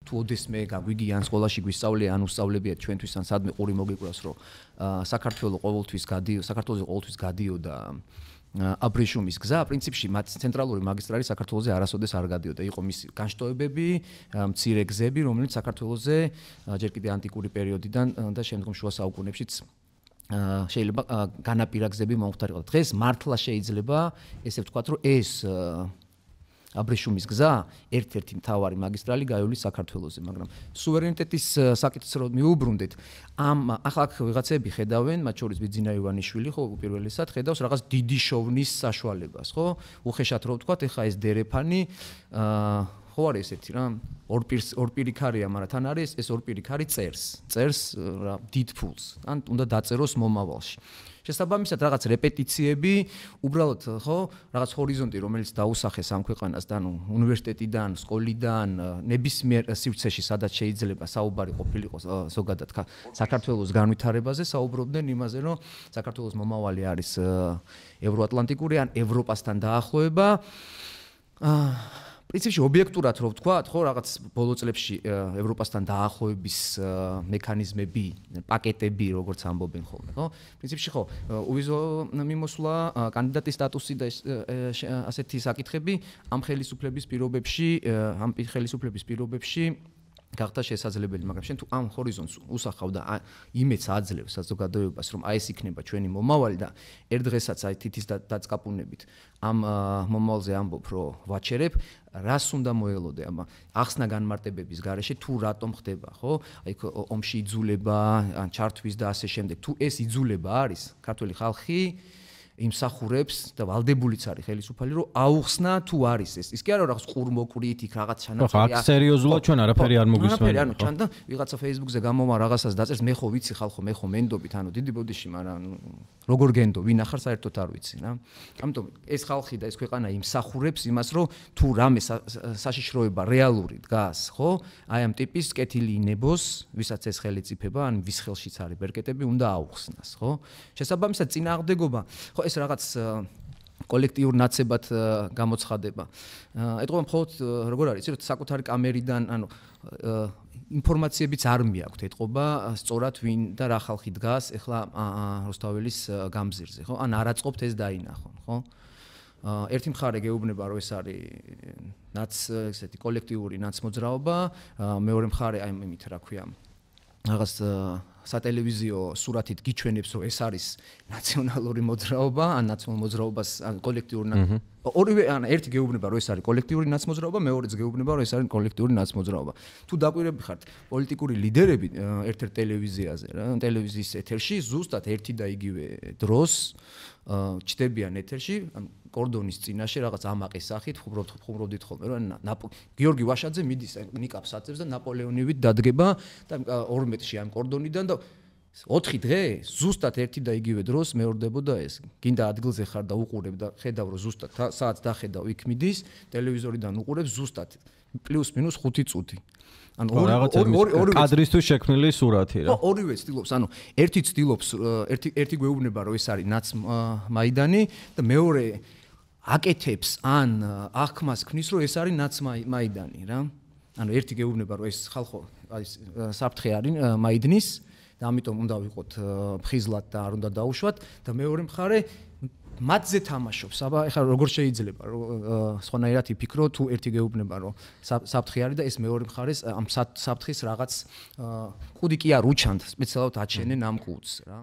თუ ოდესმე გაგვიგიან სკოლაში გვისწავლიან ან უსწავლებიათ ჩვენთვის ან სადმე ყური მოგიყვას რომ საქართველოს ყოველთვის გადიოდა აბრეშუმის გზა პრინციპში მათ ცენტრალური მაგისტრალი საქართველოზე არასოდეს არ გადიოდა. იყო მისი განშტოებები, მცირე გზები, რომელიც საქართველოზე ჯერ კიდე ანტიკური პერიოდიდან და შემდგომ შუა საუკუნეებშიც შეიძლება განაპირა გზები მომხდარიყო. დღეს მართლა შეიძლება ესე ვთქვათ, რომ ეს აბრეშუმის გზა ერთ-ერთი მთავარი მაგისტრალი გაივლის საქართველოზე, მაგრამ სუვერენიტეტის საკითხს რო მიუბრუნდეთ, ახლა ვიღაცები ხედავენ, მათ შორის ბიძინა ივანიშვილი, ხო, უპირველესად ხედავს რაღაც დიდი შოვნის საშუალებას, ხო? უხეშად რო ვთქვათ, ეხა ეს დერეფანი ხო არის ესეთი რა, ორპირი ქარია, მაგრამ თან არის ეს ორპირი ქარი წერს რა დიდ ფულს, ან უნდა დაწეროს მომავალში. შესაბამისად რაღაც რეპეტიციები, უბრალოდ ხო, რაღაც ჰორიზონტი, რომელიც დაუსახეს ამ ქვეყანას და უნივერსიტეტიდან, სკოლიდან, ნებისმიერ სივრცეში, სადაც შეიძლება საუბარი ყოფილიყო ზოგადად საქართველოს განვითარებაზე, საუბრობდნენ იმაზე, რომ საქართველოს მომავალი არის ევროატლანტიკური ან ევროპასთან დაახლოება. პრინციპში ობიექტურად რო ვთქვათ, ხო, რაღაც ბოლო წლებში ევროპასთან დაახლოების მექანიზმები, პაკეტები, როგორც ამბობენ ხოლმე, ხო? პრინციპში ხო, უვიზო მიმოსვლა, კანდიდატის სტატუსი და ასეთი საკითხები ამ ხელისუფლების პირობებში გახდა შესაძლებელი, მაგრამ შენ თუ ამ ჰორიზონტს უსახავ და იმედს აძლევს საზოგადოებას, რომ ეს იქნება ჩვენი მომავალი და ერთ დღესაც თითის დაწყაპუნებით ამ მომავალზე ამბობ, რომ ვაჩერებ, რას უნდა მოელოდე ამ ახსნა განმარტებების გარეშე, თუ რატომ ხდება, ხო? აი ომში იძულება, ან ჩართვის და ასე შემდეგ. თუ ეს იძულება არის, ქართველი ხალხი იმსახურებს და ვალდებულიც არის ხელისუფალი, რომ აუხსნა თუ არის ეს. ის კი არა რაღაც ყურმოკვდით იქ რაღაც ჩანაწერია. ხო, სერიოზულად ჩვენ არაფერი არ მოგვისმენთ. ანუ ჩანდა ვიღაცა Facebook-ზე გამოვა რაღაცას დაწერს, მე ხო ვიცი ხალხო, მე ხო მენდობით, ანუ დიდი ბოდიში, მაგრამ როგორ გენდო, ვინ ახარ საერთოდ არ ვიცი რა. ამიტომ ეს ხალხი და ეს ქვეყანა იმსახურებს იმას, რომ თუ რამე საშიშროება რეალური დგას, ხო? აი ამ ტიპის კეთილი ინებოს, ვისაც ეს ხელი წიფება, ან ვის ხელშიც არის ბერკეტები, უნდა აუხსნას, ხო? შესაბამისად წინააღმდეგობა, ხო ეს რაღაც კოლექტიურ ნაცებად გამოცხადება. ეტყობა მხოლოდ როგორ არის, რომ საკუთარი კამერიდან, ანუ ინფორმაციებიც არ მიაქვთ, ეტყობა სწორად ვინ და რა ხალხი დგას ეხლა რუსთაველის გამზირზე, ხო? ან არ აწყობთ ეს დაინახონ, ხო? ერთი მხარე გეუბნება, რომ ეს არის ესეთი კოლექტიური ნაცმოძრაობა, მეორე მხარე აი იმით რა ქვია, რაღაც სატელევიზიო სურათით გიჩვენებს, რომ ეს არის ნაციონალური მოძრაობა, ან ნაციონალურ მოძრაობას, ან კოლექტიური ორივე, ან ერთი გეუბნება, რომ ეს არის კოლექტიური ნაცმოძრაობა, მეორეც გეუბნება, რომ ეს არის კოლექტიური ნაცმოძრაობა. თუ დაკვირები ხართ პოლიტიკური ლიდერები ერთ-ერთ ტელევიზიაზე, რა, ტელევიზიის ეთერში ზუსტად ერთი და იგივე დროს ჩდებიან ეთერში, კორდონის წინაშე რაღაც ამაყის სახით ხუმრობდით ხოლმე, რომ გიორგი ვაშაძე მიდის ნიკაპს აწევს და ნაპოლეონივით დადგება და 12-ში ამ კორდონიდან და 4 დღე ზუსტად ერთი და იგივე დროს მეორდებოდა ეს. გინდა ადგილზე ხარ და უყურებ და ხედავ, რომ ზუსტად საათს დახედავ იქ მიდის, ტელევიზორიდან უყურებ ზუსტად პლუს-მინუს 5 წუთი. ანუ ორი კადრისთვის შექმნილი სურათი რა. ორივე ცდილობს, ანუ ერთი ცდილობს, ერთი გვეუბნება, რომ ეს არის ნაცმაიდანი და მეორე აკეთებს ან აღქმას ქნის, რომ ეს არის ნაცმაიდანი რა. ანუ ერთი გეუბნება, რომ ეს ხალხო არის საფრთხე არის მაიდნის და ამიტომ უნდა ვიყოთ ფხიზლად და არ უნდა დაუშვათ და მეორე მხარე მათზე თამაშობს. აბა ეხლა როგორ შეიძლება რომ სხვანაირად იფიქრო, თუ ერთი გეუბნება, რომ საფრთხე არის და ეს მეორე მხარეს ამ საფრთხის რაღაც კუდი კი არ უჩანთ, სპეციალურად აჩენენ ამ კუდს რა.